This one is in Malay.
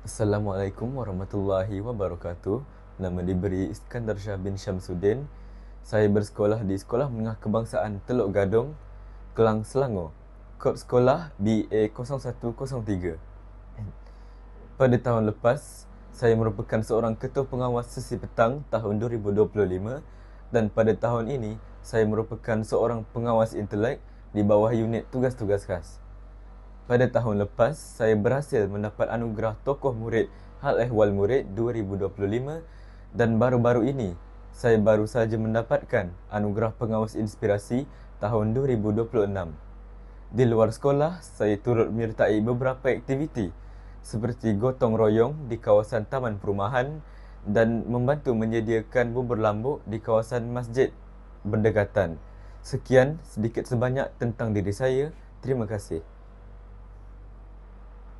Assalamualaikum warahmatullahi wabarakatuh. Nama diberi Iskandar Shah bin Syamsuddin. Saya bersekolah di Sekolah Menengah Kebangsaan Teluk Gadong, Kelang, Selangor. Kod sekolah BA0103. Pada tahun lepas, saya merupakan seorang ketua pengawas sesi petang tahun 2025 dan pada tahun ini, saya merupakan seorang pengawas intelek di bawah unit tugas-tugas khas. Pada tahun lepas, saya berhasil mendapat anugerah Tokoh Murid Hal Ehwal Murid 2025 dan baru-baru ini, saya baru saja mendapatkan anugerah Pengawas Inspirasi tahun 2026. Di luar sekolah, saya turut menyertai beberapa aktiviti seperti gotong royong di kawasan Taman Perumahan dan membantu menyediakan bubur lambuk di kawasan masjid berdekatan. Sekian sedikit sebanyak tentang diri saya. Terima kasih.